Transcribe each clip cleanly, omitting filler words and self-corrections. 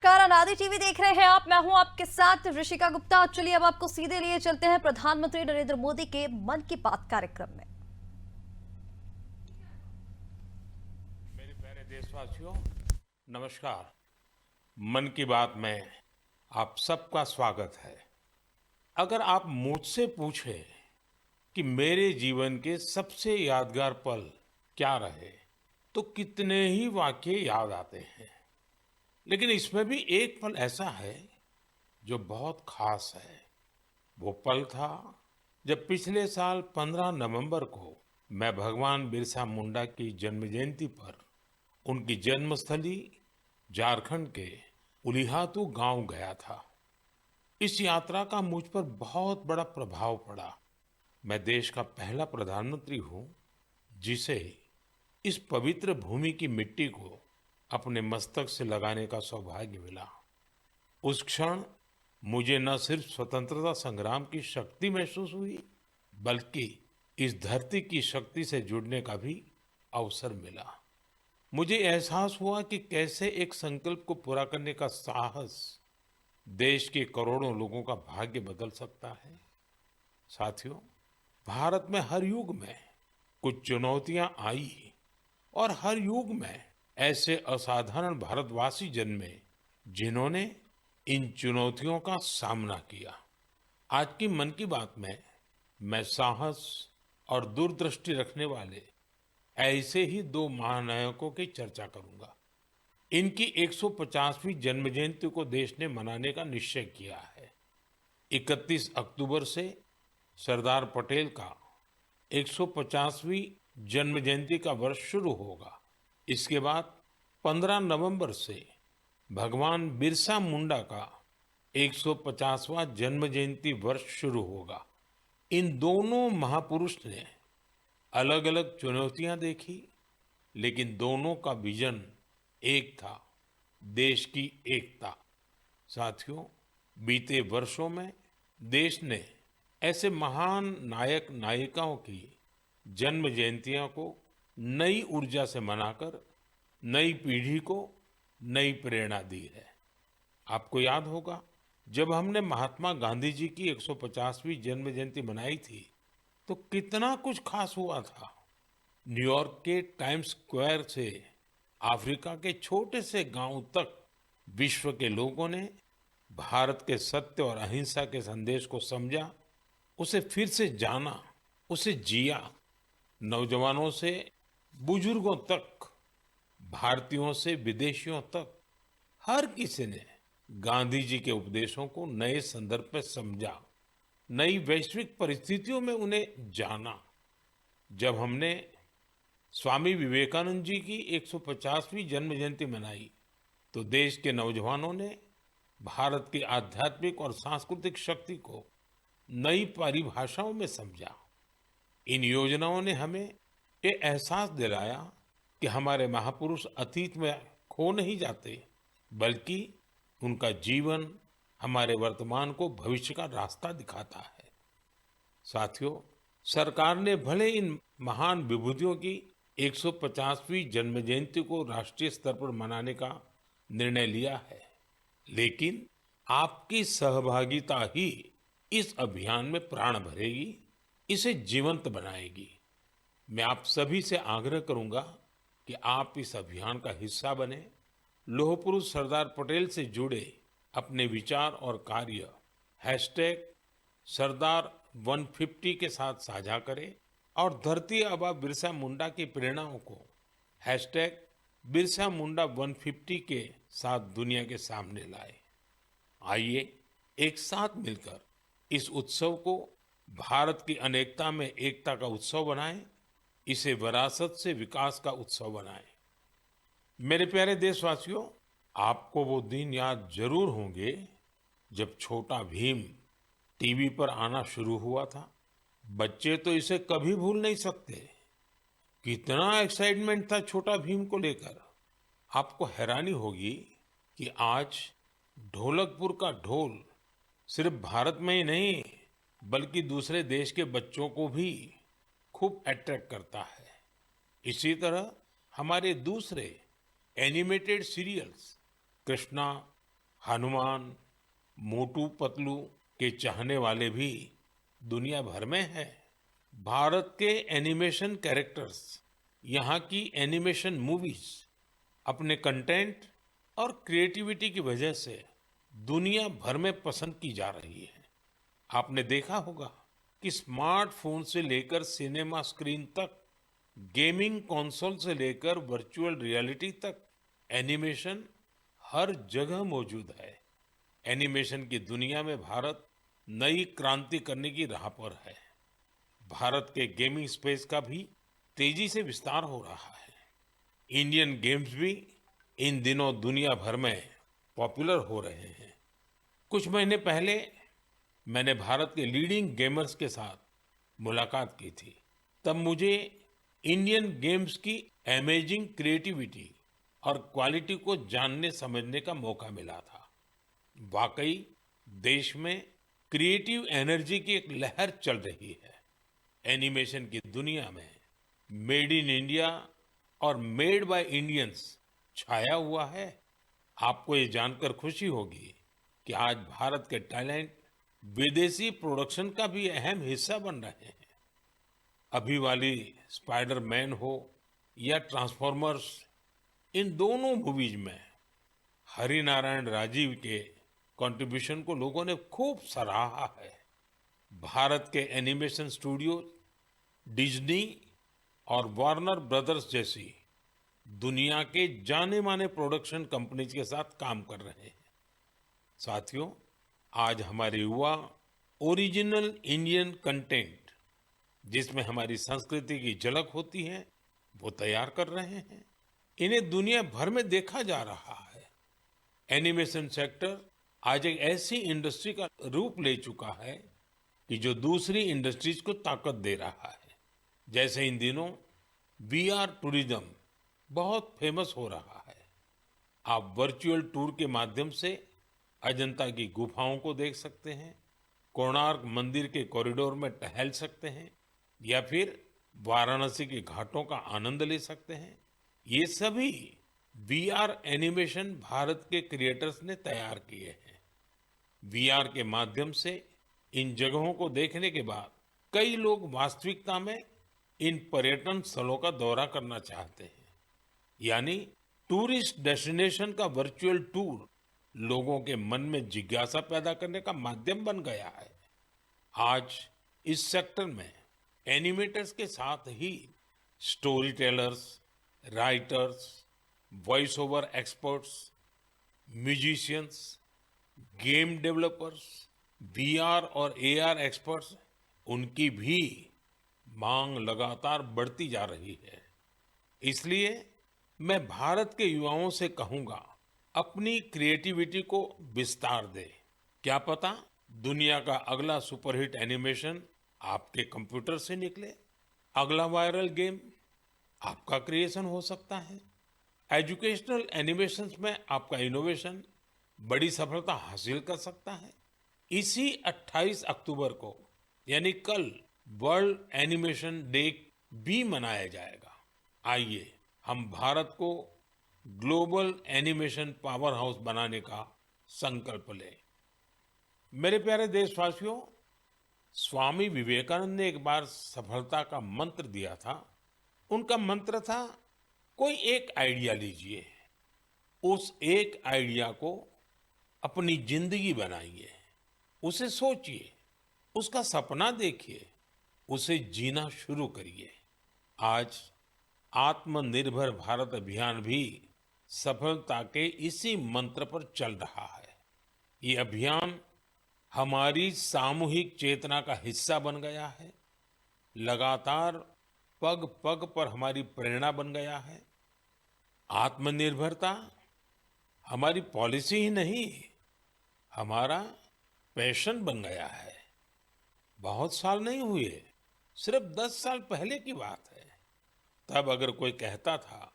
नमस्कार, अनादि टीवी देख रहे हैं आप। मैं हूं आपके साथ ऋषिका गुप्ता। चलिए अब आपको सीधे लिए चलते हैं प्रधानमंत्री नरेंद्र मोदी के मन की बात कार्यक्रम में। मेरे प्यारे देशवासियों, नमस्कार। मन की बात में आप सबका स्वागत है। अगर आप मुझसे पूछें कि मेरे जीवन के सबसे यादगार पल क्या रहे, तो कितने ही वाक्य याद आते हैं। लेकिन इसमें भी एक पल ऐसा है जो बहुत खास है। वो पल था जब पिछले साल 15 नवंबर को मैं भगवान बिरसा मुंडा की जन्म जयंती पर उनकी जन्मस्थली झारखंड के उलिहातू गांव गया था। इस यात्रा का मुझ पर बहुत बड़ा प्रभाव पड़ा। मैं देश का पहला प्रधानमंत्री हूं जिसे इस पवित्र भूमि की मिट्टी को अपने मस्तक से लगाने का सौभाग्य मिला। उस क्षण मुझे न सिर्फ स्वतंत्रता संग्राम की शक्ति महसूस हुई, बल्कि इस धरती की शक्ति से जुड़ने का भी अवसर मिला। मुझे एहसास हुआ कि कैसे एक संकल्प को पूरा करने का साहस देश के करोड़ों लोगों का भाग्य बदल सकता है। साथियों, भारत में हर युग में कुछ चुनौतियां आई और हर युग में ऐसे असाधारण भारतवासी जन्मे जिन्होंने इन चुनौतियों का सामना किया। आज की मन की बात में मैं साहस और दूरदृष्टि रखने वाले ऐसे ही दो महानायकों की चर्चा करूंगा। इनकी 150वीं जन्म जयंती को देश ने मनाने का निश्चय किया है। 31 अक्टूबर से सरदार पटेल का 150वीं जन्म जयंती का वर्ष शुरू होगा। इसके बाद 15 नवंबर से भगवान बिरसा मुंडा का 150वां जन्म जयंती वर्ष शुरू होगा। इन दोनों महापुरुष ने अलग अलग चुनौतियां देखी, लेकिन दोनों का विजन एक था, देश की एकता। साथियों, बीते वर्षों में देश ने ऐसे महान नायक नायिकाओं की जन्म जयंतियों को नई ऊर्जा से मनाकर नई पीढ़ी को नई प्रेरणा दी है। आपको याद होगा, जब हमने महात्मा गांधी जी की 150वीं जन्म जयंती मनाई थी तो कितना कुछ खास हुआ था। न्यूयॉर्क के टाइम्स स्क्वायर से अफ्रीका के छोटे से गांव तक विश्व के लोगों ने भारत के सत्य और अहिंसा के संदेश को समझा, उसे फिर से जाना, उसे जिया। नौजवानों से बुजुर्गों तक, भारतीयों से विदेशियों तक, हर किसी ने गांधी जी के उपदेशों को नए संदर्भ में समझा, नई वैश्विक परिस्थितियों में उन्हें जाना। जब हमने स्वामी विवेकानंद जी की 150वीं जन्म जयंती मनाई तो देश के नौजवानों ने भारत की आध्यात्मिक और सांस्कृतिक शक्ति को नई परिभाषाओं में समझा। इन योजनाओं ने हमें ये एहसास दिलाया कि हमारे महापुरुष अतीत में खो नहीं जाते, बल्कि उनका जीवन हमारे वर्तमान को भविष्य का रास्ता दिखाता है। साथियों, सरकार ने भले इन महान विभूतियों की 150वीं जन्म जयंती को राष्ट्रीय स्तर पर मनाने का निर्णय लिया है, लेकिन आपकी सहभागिता ही इस अभियान में प्राण भरेगी, इसे जीवंत बनाएगी। मैं आप सभी से आग्रह करूंगा कि आप इस अभियान का हिस्सा बने। लौह पुरुष सरदार पटेल से जुड़े अपने विचार और कार्य हैशटैग सरदार 150 के साथ साझा करें और धरती आबा बिरसा मुंडा की प्रेरणाओं को हैशटैग बिरसा मुंडा 150 के साथ दुनिया के सामने लाए। आइए एक साथ मिलकर इस उत्सव को भारत की अनेकता में एकता का उत्सव बनाएं, इसे विरासत से विकास का उत्सव बनाएं। मेरे प्यारे देशवासियों, आपको वो दिन याद जरूर होंगे जब छोटा भीम टीवी पर आना शुरू हुआ था। बच्चे तो इसे कभी भूल नहीं सकते। कितना एक्साइटमेंट था छोटा भीम को लेकर। आपको हैरानी होगी कि आज ढोलकपुर का ढोल सिर्फ भारत में ही नहीं, बल्कि दूसरे देश के बच्चों को भी खूब अट्रैक्ट करता है। इसी तरह हमारे दूसरे एनिमेटेड सीरियल्स कृष्णा, हनुमान, मोटू पतलू के चाहने वाले भी दुनिया भर में हैं। भारत के एनिमेशन कैरेक्टर्स, यहाँ की एनिमेशन मूवीज अपने कंटेंट और क्रिएटिविटी की वजह से दुनिया भर में पसंद की जा रही है। आपने देखा होगा कि स्मार्टफोन से लेकर सिनेमा स्क्रीन तक, गेमिंग कंसोल से लेकर वर्चुअल रियलिटी तक, एनिमेशन हर जगह मौजूद है। एनिमेशन की दुनिया में भारत नई क्रांति करने की राह पर है। भारत के गेमिंग स्पेस का भी तेजी से विस्तार हो रहा है। इंडियन गेम्स भी इन दिनों दुनिया भर में पॉपुलर हो रहे हैं। कुछ महीने पहले मैंने भारत के लीडिंग गेमर्स के साथ मुलाकात की थी। तब मुझे इंडियन गेम्स की अमेजिंग क्रिएटिविटी और क्वालिटी को जानने समझने का मौका मिला था। वाकई देश में क्रिएटिव एनर्जी की एक लहर चल रही है। एनिमेशन की दुनिया में मेड इन इंडिया और मेड बाय इंडियंस छाया हुआ है। आपको ये जानकर खुशी होगी कि आज भारत के टैलेंट विदेशी प्रोडक्शन का भी अहम हिस्सा बन रहे हैं। अभी वाली स्पाइडरमैन हो या ट्रांसफॉर्मर्स, इन दोनों मूवीज में हरिनारायण राजीव के कंट्रीब्यूशन को लोगों ने खूब सराहा है। भारत के एनिमेशन स्टूडियो डिज्नी और वार्नर ब्रदर्स जैसी दुनिया के जाने माने प्रोडक्शन कंपनीज के साथ काम कर रहे हैं। साथियों, आज हमारे युवा ओरिजिनल इंडियन कंटेंट, जिसमें हमारी संस्कृति की झलक होती है, वो तैयार कर रहे हैं। इन्हें दुनिया भर में देखा जा रहा है। एनिमेशन सेक्टर आज एक ऐसी इंडस्ट्री का रूप ले चुका है कि जो दूसरी इंडस्ट्रीज को ताकत दे रहा है। जैसे इन दिनों वीआर टूरिज्म बहुत फेमस हो रहा है। आप वर्चुअल टूर के माध्यम से अजंता की गुफाओं को देख सकते हैं, कोणार्क मंदिर के कॉरिडोर में टहल सकते हैं या फिर वाराणसी के घाटों का आनंद ले सकते हैं। ये सभी वीआर एनिमेशन भारत के क्रिएटर्स ने तैयार किए हैं। वीआर के माध्यम से इन जगहों को देखने के बाद कई लोग वास्तविकता में इन पर्यटन स्थलों का दौरा करना चाहते हैं। यानी टूरिस्ट डेस्टिनेशन का वर्चुअल टूर लोगों के मन में जिज्ञासा पैदा करने का माध्यम बन गया है। आज इस सेक्टर में एनिमेटर्स के साथ ही storytellers, writers, voice over experts, musicians, game developers, VR और एआर एक्सपर्ट्स, उनकी भी मांग लगातार बढ़ती जा रही है। इसलिए मैं भारत के युवाओं से कहूंगा, अपनी क्रिएटिविटी को विस्तार दे। क्या पता दुनिया का अगला सुपरहिट एनिमेशन आपके कंप्यूटर से निकले। अगला वायरल गेम आपका क्रिएशन हो सकता है। एजुकेशनल एनिमेशंस में आपका इनोवेशन बड़ी सफलता हासिल कर सकता है। इसी 28 अक्टूबर को यानी कल वर्ल्ड एनिमेशन डे भी मनाया जाएगा। आइए हम भारत को ग्लोबल एनिमेशन पावर हाउस बनाने का संकल्प लें। मेरे प्यारे देशवासियों, स्वामी विवेकानंद ने एक बार सफलता का मंत्र दिया था। उनका मंत्र था, कोई एक आइडिया लीजिए, उस एक आइडिया को अपनी जिंदगी बनाइए, उसे सोचिए, उसका सपना देखिए, उसे जीना शुरू करिए। आज आत्मनिर्भर भारत अभियान भी सफलता के इसी मंत्र पर चल रहा है। ये अभियान हमारी सामूहिक चेतना का हिस्सा बन गया है, लगातार पग पग पर हमारी प्रेरणा बन गया है। आत्मनिर्भरता हमारी पॉलिसी ही नहीं, हमारा पैशन बन गया है। बहुत साल नहीं हुए, सिर्फ 10 साल पहले की बात है। तब अगर कोई कहता था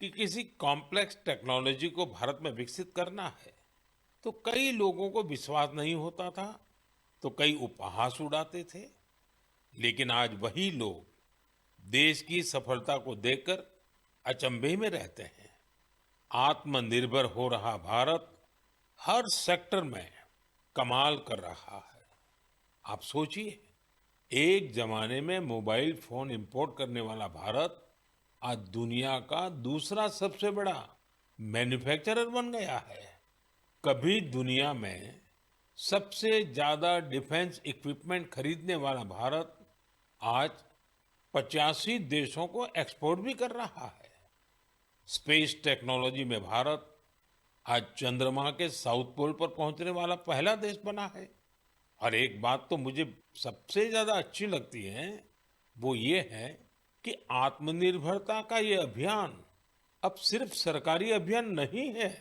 कि किसी कॉम्प्लेक्स टेक्नोलॉजी को भारत में विकसित करना है, तो कई लोगों को विश्वास नहीं होता था, तो कई उपहास उड़ाते थे। लेकिन आज वही लोग देश की सफलता को देखकर अचंभे में रहते हैं। आत्मनिर्भर हो रहा भारत हर सेक्टर में कमाल कर रहा है। आप सोचिए, एक जमाने में मोबाइल फोन इंपोर्ट करने वाला भारत आज दुनिया का दूसरा सबसे बड़ा मैन्युफैक्चरर बन गया है। कभी दुनिया में सबसे ज्यादा डिफेंस इक्विपमेंट खरीदने वाला भारत आज 85 देशों को एक्सपोर्ट भी कर रहा है। स्पेस टेक्नोलॉजी में भारत आज चंद्रमा के साउथ पोल पर पहुंचने वाला पहला देश बना है। और एक बात तो मुझे सबसे ज्यादा अच्छी लगती है, वो ये है कि आत्मनिर्भरता का ये अभियान अब सिर्फ सरकारी अभियान नहीं है।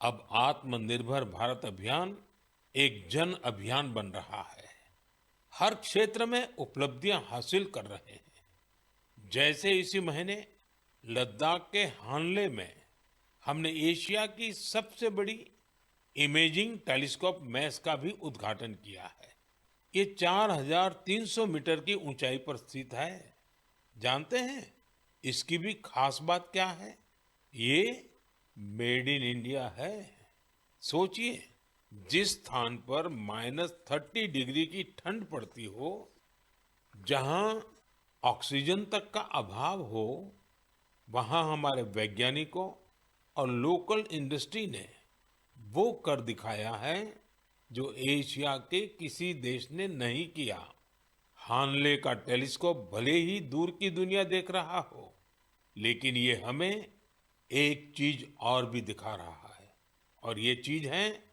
अब आत्मनिर्भर भारत अभियान एक जन अभियान बन रहा है। हर क्षेत्र में उपलब्धियां हासिल कर रहे हैं। जैसे इसी महीने लद्दाख के हानले में हमने एशिया की सबसे बड़ी इमेजिंग टेलीस्कोप मैस का भी उद्घाटन किया है। ये 4,300 मीटर की ऊंचाई पर स्थित है। जानते हैं इसकी भी खास बात क्या है? ये मेड इन इंडिया है। सोचिए, जिस स्थान पर -30 डिग्री की ठंड पड़ती हो, जहां ऑक्सीजन तक का अभाव हो, वहां हमारे वैज्ञानिकों और लोकल इंडस्ट्री ने वो कर दिखाया है जो एशिया के किसी देश ने नहीं किया। हानले का टेलीस्कोप भले ही दूर की दुनिया देख रहा हो, लेकिन ये हमें एक चीज और भी दिखा रहा है, और ये चीज है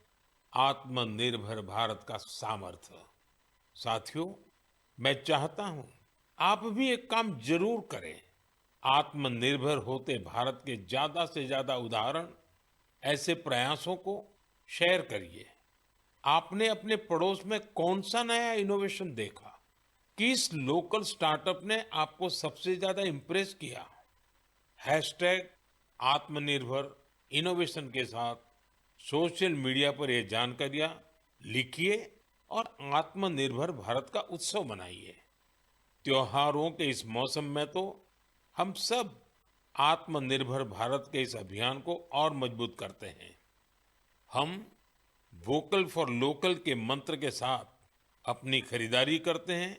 आत्मनिर्भर भारत का सामर्थ्य। साथियों, मैं चाहता हूं आप भी एक काम जरूर करें। आत्मनिर्भर होते भारत के ज्यादा से ज्यादा उदाहरण, ऐसे प्रयासों को शेयर करिए। आपने अपने पड़ोस में कौन सा नया इनोवेशन देखा? किस लोकल स्टार्टअप ने आपको सबसे ज्यादा इंप्रेस किया? हैशटैग आत्मनिर्भर इनोवेशन के साथ सोशल मीडिया पर ये जानकारियां लिखिए और आत्मनिर्भर भारत का उत्सव मनाइए। त्योहारों के इस मौसम में तो हम सब आत्मनिर्भर भारत के इस अभियान को और मजबूत करते हैं। हम वोकल फॉर लोकल के मंत्र के साथ अपनी खरीदारी करते हैं।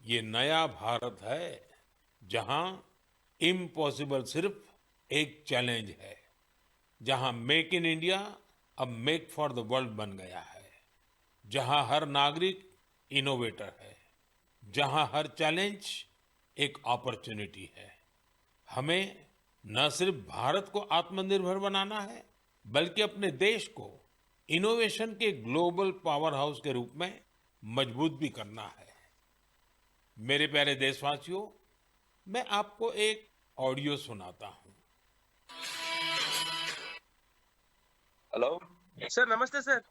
ये नया भारत है जहां इम्पॉसिबल सिर्फ एक चैलेंज है, जहां मेक इन इंडिया अब मेक फॉर द वर्ल्ड बन गया है, जहां हर नागरिक इनोवेटर है, जहां हर चैलेंज एक अपॉर्चुनिटी है। हमें न सिर्फ भारत को आत्मनिर्भर बनाना है, बल्कि अपने देश को इनोवेशन के ग्लोबल पावर हाउस के रूप में मजबूत भी करना है। मेरे प्यारे देशवासियों, मैं आपको एक ऑडियो सुनाता हूं। हेलो। सर नमस्ते सर।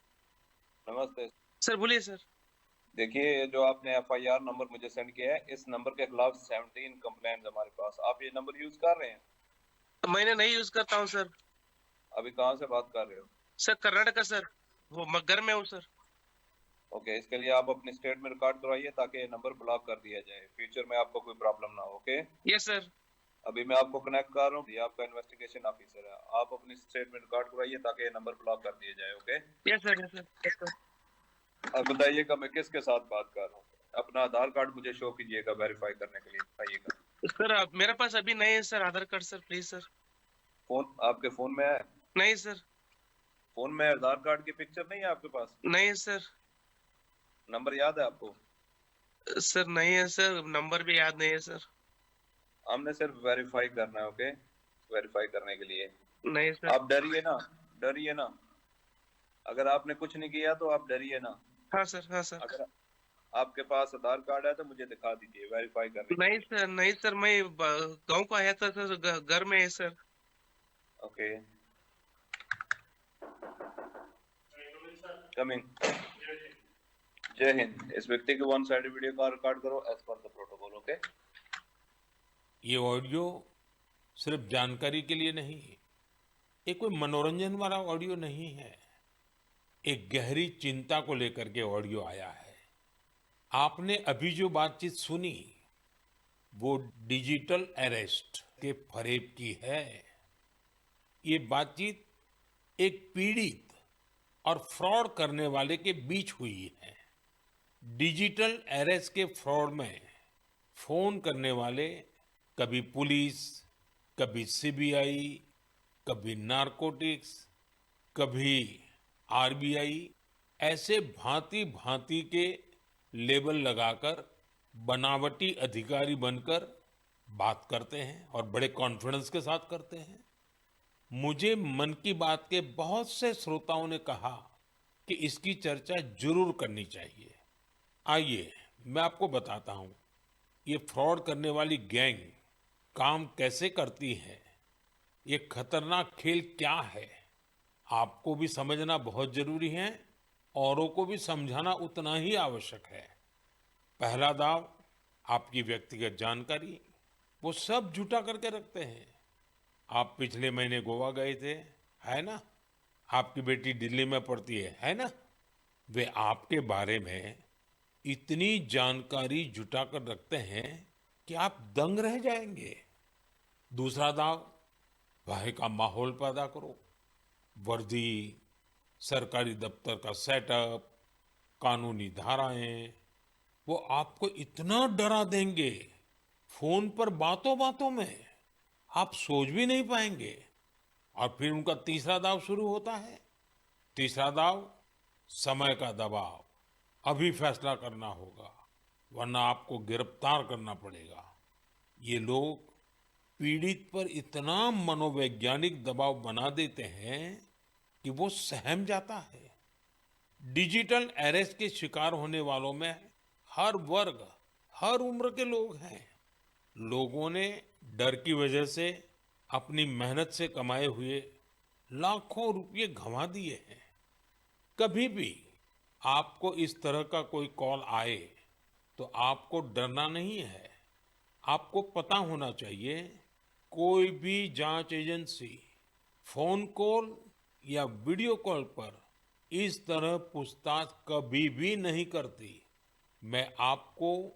नमस्ते। सर बोलिए सर। देखिए, ये जो आपने एफआईआर नंबर मुझे सेंड किया है, इस नंबर के खिलाफ 17 कंप्लेंट हमारे पास। आप ये नंबर यूज कर रहे हैं? मैंने नहीं यूज करता हूँ सर। अभी कहाँ से बात कर रहे हो? सर कर्नाटक सर, वो मैं घर में हूँ सर। ओके, इसके लिए आप अपनी स्टेट में रिकॉर्ड करवाइए ताकि ये नंबर ब्लॉक कर दिया जाए, फ्यूचर में आपको कोई प्रॉब्लम ना हो। Okay, yes sir. अभी मैं आपको कनेक्ट कर रहा हूँ, ये आपका इन्वेस्टिगेशन ऑफिसर है। आप अपनी स्टेट में रिकॉर्ड करवाइए ताकि ये नंबर ब्लॉक कर दिया जाए। Okay, yes sir, yes sir, yes sir. अब बताइएगा मैं किसके साथ बात कर रहा हूँ। अपना आधार कार्ड मुझे शो कीजिएगा वेरीफाई करने के लिए, बताइएगा। सर मेरे पास अभी नहीं है sir Aadhaar card sir, please sir. Phone आपके फोन में है? नहीं सर। फोन में आधार कार्ड की पिक्चर नहीं है आपके पास? नहीं सर। नंबर याद है आपको? सर नहीं है सर, नंबर भी याद नहीं है सर। हमने सिर्फ वेरीफाई करना है। ओके, वेरीफाई करने के लिए नहीं सर। आप डरिए ना, डरिए ना। अगर आपने कुछ नहीं किया तो आप डरिए ना। हाँ सर, हाँ सर। अगर आपके पास आधार कार्ड है तो मुझे दिखा दीजिए वेरीफाई करने के नहीं सर, नहीं सर, मैं गांव को आया था सर, घर में है सर। Okay, coming. जय हिंद। इस व्यक्ति के वन साइड वीडियो का रिकॉर्ड करो as per the protocol. Okay, ये ऑडियो सिर्फ जानकारी के लिए नहीं, ये कोई मनोरंजन वाला ऑडियो नहीं है। एक गहरी चिंता को लेकर के ऑडियो आया है। आपने अभी जो बातचीत सुनी, वो डिजिटल अरेस्ट के फरेब की है। ये बातचीत एक पीड़ित और फ्रॉड करने वाले के बीच हुई है। डिजिटल अरेस्ट के फ्रॉड में फोन करने वाले कभी पुलिस, कभी सीबीआई, कभी नारकोटिक्स, कभी आरबीआई, ऐसे भांति भांति के लेबल लगाकर बनावटी अधिकारी बनकर बात करते हैं और बड़े कॉन्फिडेंस के साथ करते हैं। मुझे मन की बात के बहुत से श्रोताओं ने कहा कि इसकी चर्चा जरूर करनी चाहिए। आइए मैं आपको बताता हूं ये फ्रॉड करने वाली गैंग काम कैसे करती है, ये खतरनाक खेल क्या है। आपको भी समझना बहुत जरूरी है, औरों को भी समझाना उतना ही आवश्यक है। पहला दाव आपकी व्यक्तिगत जानकारी, वो सब जुटा करके रखते हैं। आप पिछले महीने गोवा गए थे, है ना? आपकी बेटी दिल्ली में पढ़ती है ना? वे आपके बारे में इतनी जानकारी जुटा कर रखते हैं कि आप दंग रह जाएंगे। दूसरा दाव, भय का माहौल पैदा करो। वर्दी, सरकारी दफ्तर का सेटअप, कानूनी धाराएं, वो आपको इतना डरा देंगे फोन पर बातों बातों में आप सोच भी नहीं पाएंगे। और फिर उनका तीसरा दाव शुरू होता है। तीसरा दाव, समय का दबाव। अभी फैसला करना होगा वरना आपको गिरफ्तार करना पड़ेगा। ये लोग पीड़ित पर इतना मनोवैज्ञानिक दबाव बना देते हैं कि वो सहम जाता है। डिजिटल अरेस्ट के शिकार होने वालों में हर वर्ग, हर उम्र के लोग हैं। लोगों ने डर की वजह से अपनी मेहनत से कमाए हुए लाखों रुपए गंवा दिए हैं। कभी भी आपको इस तरह का कोई कॉल आए तो आपको डरना नहीं है। आपको पता होना चाहिए कोई भी जांच एजेंसी फोन कॉल या वीडियो कॉल पर इस तरह पूछताछ कभी भी नहीं करती। मैं आपको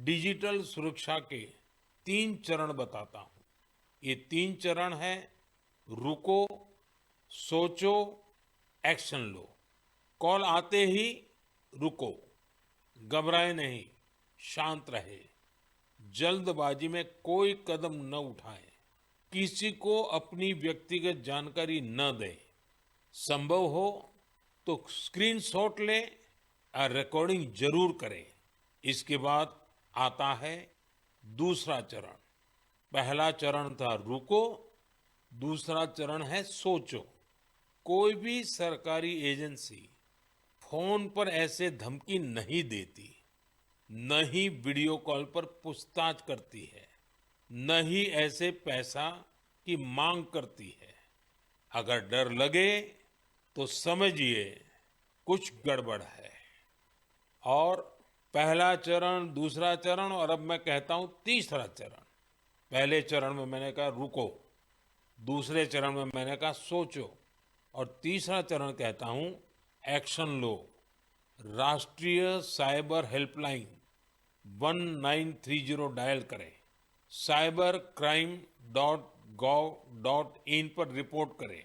डिजिटल सुरक्षा के 3 चरण बताता हूं। ये 3 चरण है: रुको, सोचो, एक्शन लो। कॉल आते ही रुको, घबराए नहीं, शांत रहे, जल्दबाजी में कोई कदम न उठाएं, किसी को अपनी व्यक्तिगत जानकारी न दें। संभव हो तो स्क्रीनशॉट लें और रिकॉर्डिंग जरूर करें। इसके बाद आता है दूसरा चरण। पहला चरण था रुको, दूसरा चरण है सोचो। कोई भी सरकारी एजेंसी फोन पर ऐसे धमकी नहीं देती, न ही वीडियो कॉल पर पूछताछ करती है, न ही ऐसे पैसा की मांग करती है। अगर डर लगे तो समझिए कुछ गड़बड़ है। और पहला चरण, दूसरा चरण और अब मैं कहता हूं तीसरा चरण। पहले चरण में मैंने कहा रुको, दूसरे चरण में मैंने कहा सोचो और तीसरा चरण कहता हूं एक्शन लो। राष्ट्रीय साइबर हेल्पलाइन 1930 डायल करें। cybercrime.gov.in पर रिपोर्ट करें।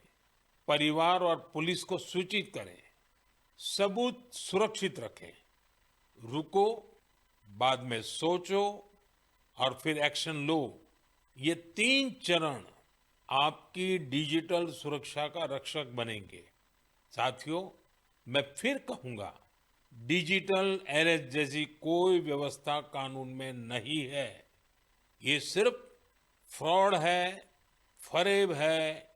परिवार और पुलिस को सूचित करें। सबूत सुरक्षित रखें। रुको, बाद में सोचो और फिर एक्शन लो। ये 3 चरण आपकी डिजिटल सुरक्षा का रक्षक बनेंगे। साथियों, मैं फिर कहूंगा, डिजिटल अरेस्ट जैसी कोई व्यवस्था कानून में नहीं है। ये सिर्फ फ्रॉड है, फरेब है,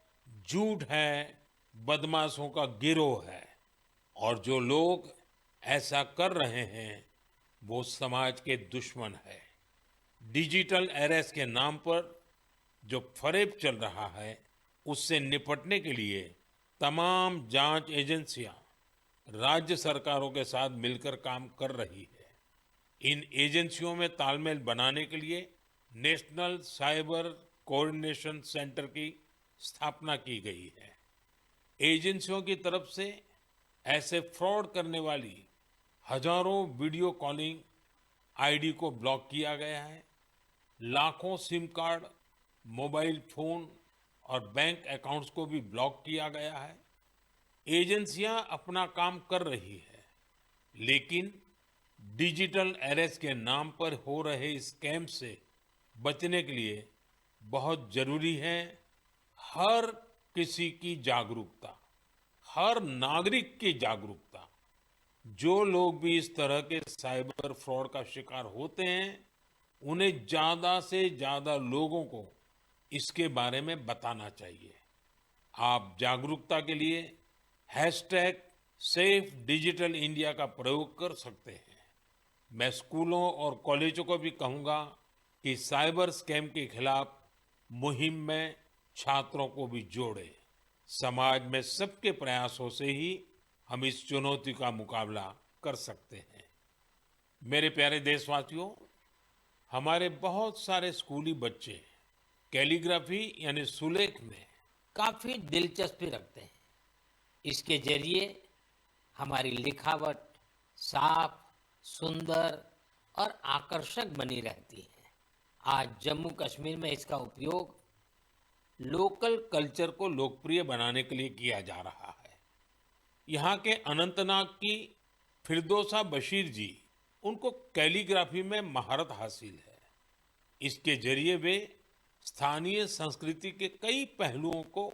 झूठ है, बदमाशों का गिरोह है। और जो लोग ऐसा कर रहे हैं वो समाज के दुश्मन है। डिजिटल अरेस्ट के नाम पर जो फरेब चल रहा है उससे निपटने के लिए तमाम जांच एजेंसियां राज्य सरकारों के साथ मिलकर काम कर रही है। इन एजेंसियों में तालमेल बनाने के लिए नेशनल साइबर कोऑर्डिनेशन सेंटर की स्थापना की गई है। एजेंसियों की तरफ से ऐसे फ्रॉड करने वाली हजारों वीडियो कॉलिंग आईडी को ब्लॉक किया गया है। लाखों सिम कार्ड, मोबाइल फोन और बैंक अकाउंट्स को भी ब्लॉक किया गया है। एजेंसियां अपना काम कर रही है, लेकिन डिजिटल अरेस्ट के नाम पर हो रहे स्कैम से बचने के लिए बहुत जरूरी है हर किसी की जागरूकता, हर नागरिक की जागरूकता। जो लोग भी इस तरह के साइबर फ्रॉड का शिकार होते हैं, उन्हें ज्यादा से ज्यादा लोगों को इसके बारे में बताना चाहिए। आप जागरूकता के लिए हैशटैग सेफ डिजिटल इंडिया का प्रयोग कर सकते हैं। मैं स्कूलों और कॉलेजों को भी कहूंगा कि साइबर स्कैम के खिलाफ मुहिम में छात्रों को भी जोड़े। समाज में सबके प्रयासों से ही हम इस चुनौती का मुकाबला कर सकते हैं। मेरे प्यारे देशवासियों, हमारे बहुत सारे स्कूली बच्चे कैलीग्राफी यानी सुलेख में काफी दिलचस्पी रखते हैं। इसके जरिए हमारी लिखावट साफ, सुंदर और आकर्षक बनी रहती है। आज जम्मू कश्मीर में इसका उपयोग लोकल कल्चर को लोकप्रिय बनाने के लिए किया जा रहा है। यहाँ के अनंतनाग की फिरदौसा बशीर जी, उनको कैलीग्राफी में महारत हासिल है। इसके जरिए वे स्थानीय संस्कृति के कई पहलुओं को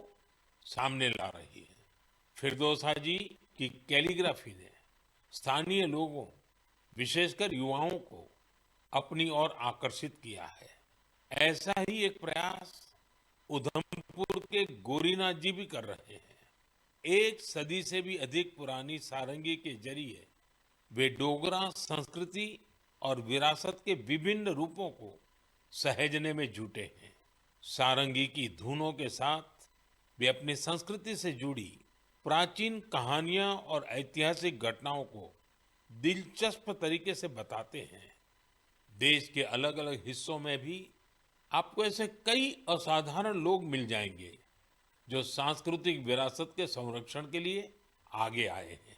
सामने ला रही है। फिरदौसा जी की कैलीग्राफी ने स्थानीय लोगों, विशेषकर युवाओं को अपनी ओर आकर्षित किया है। ऐसा ही एक प्रयास उधमपुर के गोरीनाथ जी भी कर रहे हैं। एक सदी से भी अधिक पुरानी सारंगी के जरिए वे डोगरा संस्कृति और विरासत के विभिन्न रूपों को सहेजने में जुटे हैं। सारंगी की धुनों के साथ वे अपनी संस्कृति से जुड़ी प्राचीन कहानियां और ऐतिहासिक घटनाओं को दिलचस्प तरीके से बताते हैं। देश के अलग अलग हिस्सों में भी आपको ऐसे कई असाधारण लोग मिल जाएंगे जो सांस्कृतिक विरासत के संरक्षण के लिए आगे आए हैं।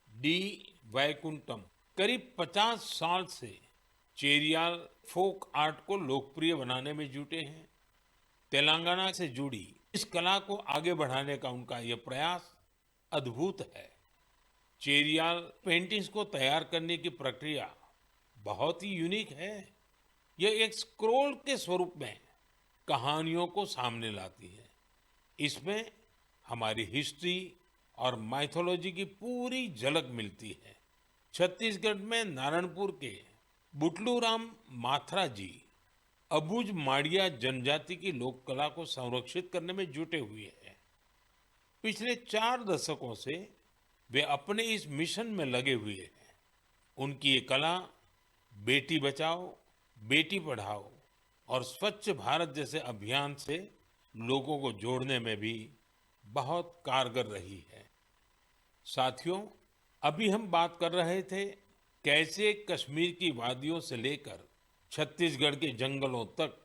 डी वैकुंठम करीब 50 साल से चेरियाल फोक आर्ट को लोकप्रिय बनाने में जुटे हैं। तेलंगाना से जुड़ी इस कला को आगे बढ़ाने का उनका यह प्रयास अद्भुत है। चेरियाल पेंटिंग्स को तैयार करने की प्रक्रिया बहुत ही यूनिक है। यह एक स्क्रोल के स्वरूप में कहानियों को सामने लाती है। इसमें हमारी हिस्ट्री और माइथोलॉजी की पूरी झलक मिलती है। छत्तीसगढ़ में नारायणपुर के बुटलू राम माथरा जी अबुझ माड़िया जनजाति की लोक कला को संरक्षित करने में जुटे हुए हैं। पिछले 4 दशकों से वे अपने इस मिशन में लगे हुए हैं। उनकी ये कला बेटी बचाओ, बेटी पढ़ाओ और स्वच्छ भारत जैसे अभियान से लोगों को जोड़ने में भी बहुत कारगर रही है। साथियों, अभी हम बात कर रहे थे कैसे कश्मीर की वादियों से लेकर छत्तीसगढ़ के जंगलों तक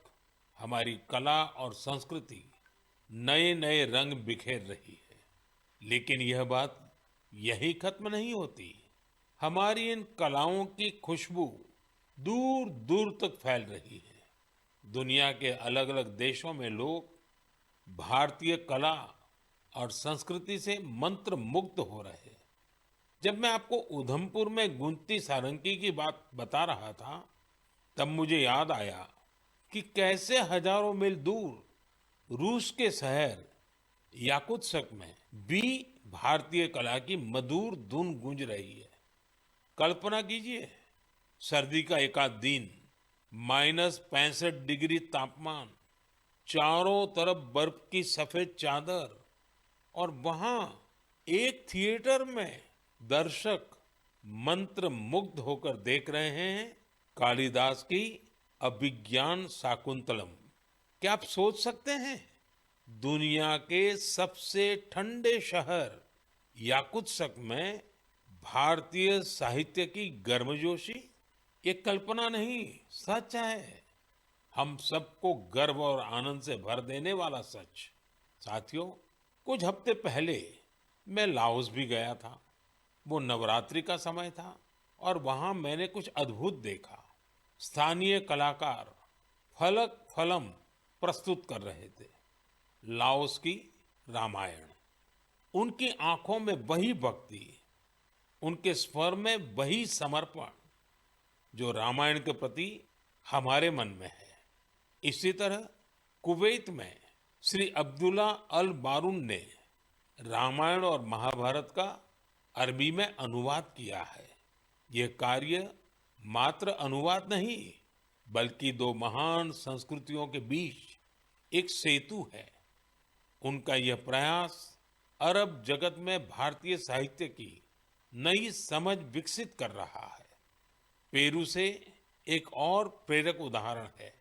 हमारी कला और संस्कृति नए नए रंग बिखेर रही है। लेकिन यह बात यही खत्म नहीं होती। हमारी इन कलाओं की खुशबू दूर दूर तक फैल रही है। दुनिया के अलग अलग देशों में लोग भारतीय कला और संस्कृति से मंत्र मुग्ध हो रहे हैं। जब मैं आपको उधमपुर में गूंजती सारंगी की बात बता रहा था, तब मुझे याद आया कि कैसे हजारों मील दूर रूस के शहर याकुत्स्क में भी भारतीय कला की मधुर धुन गूंज रही है। कल्पना कीजिए, सर्दी का एक आध दिन, -65 डिग्री तापमान, चारों तरफ बर्फ की सफेद चादर और वहां एक थिएटर में दर्शक मंत्र मुग्ध होकर देख रहे हैं कालिदास की अभिज्ञान शाकुंतलम। क्या आप सोच सकते हैं, दुनिया के सबसे ठंडे शहर याकुत्स्क में भारतीय साहित्य की गर्मजोशी? ये कल्पना नहीं, सच है। हम सबको गर्व और आनंद से भर देने वाला सच। साथियों, कुछ हफ्ते पहले मैं लाओस भी गया था। वो नवरात्रि का समय था और वहां मैंने कुछ अद्भुत देखा। स्थानीय कलाकार फलक फलम प्रस्तुत कर रहे थे, लाओस की रामायण। उनकी आंखों में वही भक्ति, उनके स्वर में वही समर्पण जो रामायण के प्रति हमारे मन में है। इसी तरह कुवैत में श्री अब्दुल्ला अल बारून ने रामायण और महाभारत का अरबी में अनुवाद किया है। यह कार्य मात्र अनुवाद नहीं, बल्कि दो महान संस्कृतियों के बीच एक सेतु है। उनका यह प्रयास अरब जगत में भारतीय साहित्य की नई समझ विकसित कर रहा है। पेरू से एक और प्रेरक उदाहरण है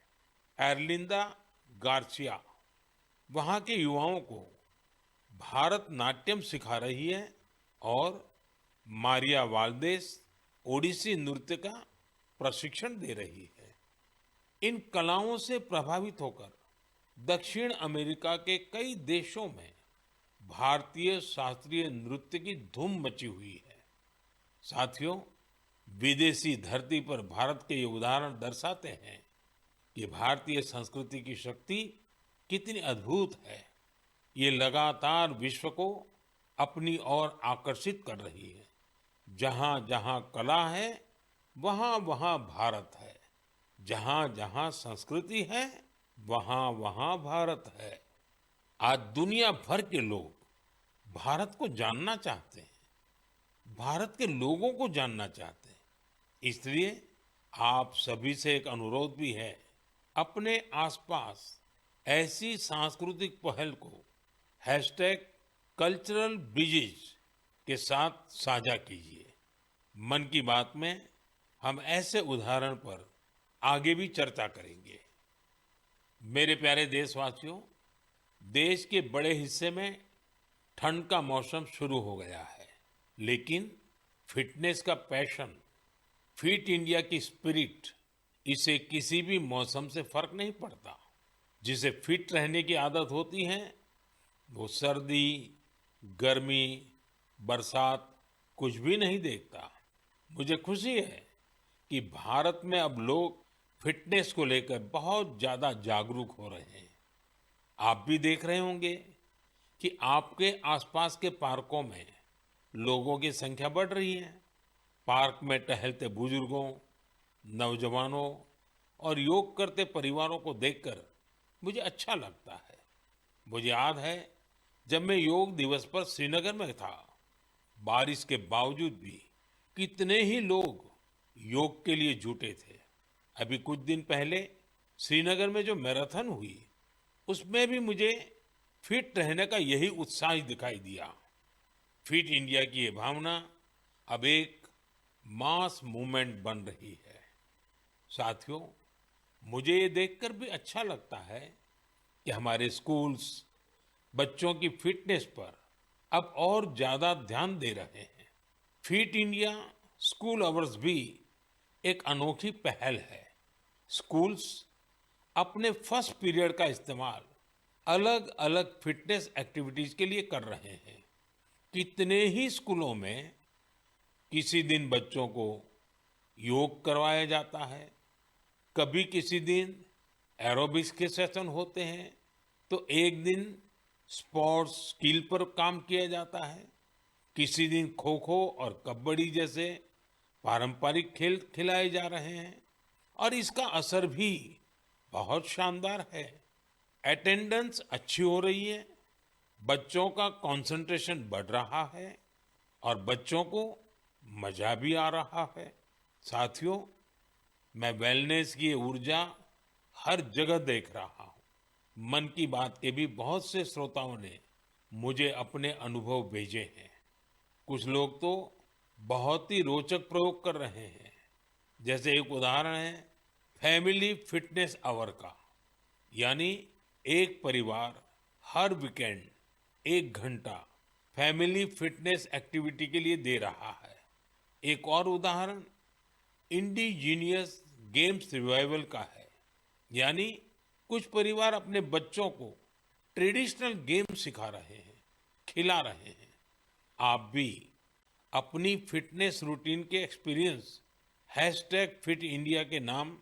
एर्लिंदा गार्सिया। वहां के युवाओं को भारतनाट्यम सिखा रही है और मारिया वाल्देस ओडिसी नृत्य का प्रशिक्षण दे रही है। इन कलाओं से प्रभावित होकर दक्षिण अमेरिका के कई देशों में भारतीय शास्त्रीय नृत्य की धूम मची हुई है। साथियों, विदेशी धरती पर भारत के ये उदाहरण दर्शाते हैं कि भारतीय संस्कृति की शक्ति कितनी अद्भुत है। ये लगातार विश्व को अपनी ओर आकर्षित कर रही है। जहां जहां कला है, वहां वहां भारत है। जहां जहां संस्कृति है, वहां वहां भारत है। आज दुनिया भर के लोग भारत को जानना चाहते हैं, भारत के लोगों को जानना चाहते हैं। इसलिए आप सभी से एक अनुरोध भी है, अपने आसपास ऐसी सांस्कृतिक पहल को #कल्चरल ब्रिजेज के साथ साझा कीजिए। मन की बात में हम ऐसे उदाहरण पर आगे भी चर्चा करेंगे। मेरे प्यारे देशवासियों, देश के बड़े हिस्से में ठंड का मौसम शुरू हो गया है, लेकिन फिटनेस का पैशन, फिट इंडिया की स्पिरिट, इसे किसी भी मौसम से फर्क नहीं पड़ता। जिसे फिट रहने की आदत होती है, वो सर्दी, गर्मी, बरसात कुछ भी नहीं देखता। मुझे खुशी है कि भारत में अब लोग फिटनेस को लेकर बहुत ज्यादा जागरूक हो रहे हैं। आप भी देख रहे होंगे कि आपके आसपास के पार्कों में लोगों की संख्या बढ़ रही है। पार्क में टहलते बुजुर्गों, नौजवानों और योग करते परिवारों को देखकर मुझे अच्छा लगता है। मुझे याद है जब मैं योग दिवस पर श्रीनगर में था, बारिश के बावजूद भी कितने ही लोग योग के लिए जुटे थे। अभी कुछ दिन पहले श्रीनगर में जो मैराथन हुई, उसमें भी मुझे फिट रहने का यही उत्साह दिखाई दिया। फिट इंडिया की ये भावना अब एक मास मूवमेंट बन रही है। साथियों, मुझे ये देखकर भी अच्छा लगता है कि हमारे स्कूल्स बच्चों की फिटनेस पर अब और ज्यादा ध्यान दे रहे हैं। फिट इंडिया स्कूल अवर्स भी एक अनोखी पहल है। स्कूल्स अपने फर्स्ट पीरियड का इस्तेमाल अलग अलग फिटनेस एक्टिविटीज के लिए कर रहे हैं। कितने ही स्कूलों में किसी दिन बच्चों को योग करवाया जाता है, कभी किसी दिन एरोबिक्स के सेशन होते हैं, तो एक दिन स्पोर्ट्स स्किल पर काम किया जाता है। किसी दिन खो खो और कबड्डी जैसे पारंपरिक खेल खिलाए जा रहे हैं और इसका असर भी बहुत शानदार है। अटेंडेंस अच्छी हो रही है, बच्चों का कंसंट्रेशन बढ़ रहा है और बच्चों को मजा भी आ रहा है। साथियों, मैं वेलनेस की ये ऊर्जा हर जगह देख रहा हूँ। मन की बात के भी बहुत से श्रोताओं ने मुझे अपने अनुभव भेजे हैं। कुछ लोग तो बहुत ही रोचक प्रयोग कर रहे हैं। जैसे एक उदाहरण है फैमिली फिटनेस आवर का, यानी एक परिवार हर वीकेंड 1 घंटा फैमिली फिटनेस एक्टिविटी के लिए दे रहा है। एक और उदाहरण इंडिजीनियस गेम्स रिवाइवल का है, यानी कुछ परिवार अपने बच्चों को ट्रेडिशनल गेम सिखा रहे हैं, खिला रहे हैं। आप भी अपनी फिटनेस रूटीन के एक्सपीरियंस #फिट इंडिया के नाम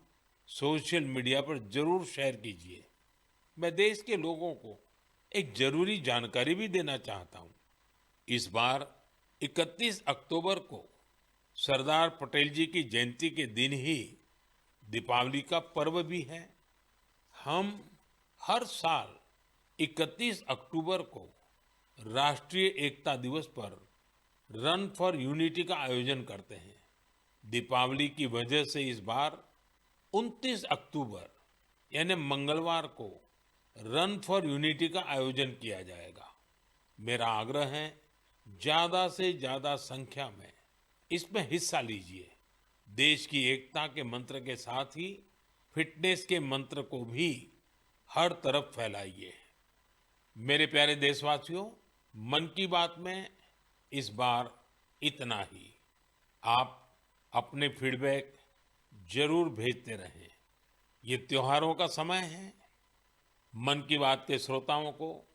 सोशल मीडिया पर जरूर शेयर कीजिए। मैं देश के लोगों को एक जरूरी जानकारी भी देना चाहता हूँ। इस बार 31 अक्टूबर को सरदार पटेल जी की जयंती के दिन ही दीपावली का पर्व भी है। हम हर साल 31 अक्टूबर को राष्ट्रीय एकता दिवस पर रन फॉर यूनिटी का आयोजन करते हैं। दीपावली की वजह से इस बार 29 अक्टूबर यानी मंगलवार को रन फॉर यूनिटी का आयोजन किया जाएगा। मेरा आग्रह है ज्यादा से ज्यादा संख्या में इसमें हिस्सा लीजिए। देश की एकता के मंत्र के साथ ही फिटनेस के मंत्र को भी हर तरफ फैलाइए। मेरे प्यारे देशवासियों, मन की बात में इस बार इतना ही। आप अपने फीडबैक जरूर भेजते रहें। ये त्योहारों का समय है। मन की बात के श्रोताओं को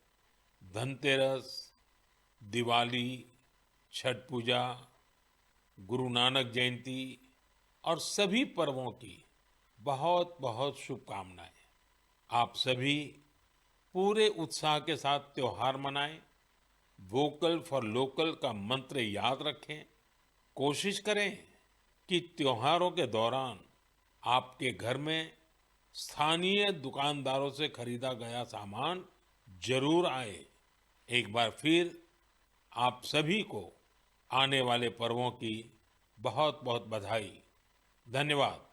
धनतेरस, दिवाली, छठ पूजा, गुरु नानक जयंती और सभी पर्वों की बहुत बहुत शुभकामनाएं। आप सभी पूरे उत्साह के साथ त्योहार मनाएं। वोकल फॉर लोकल का मंत्र याद रखें। कोशिश करें कि त्योहारों के दौरान आपके घर में स्थानीय दुकानदारों से खरीदा गया सामान जरूर आए। एक बार फिर आप सभी को आने वाले पर्वों की बहुत बहुत बधाई। धन्यवाद।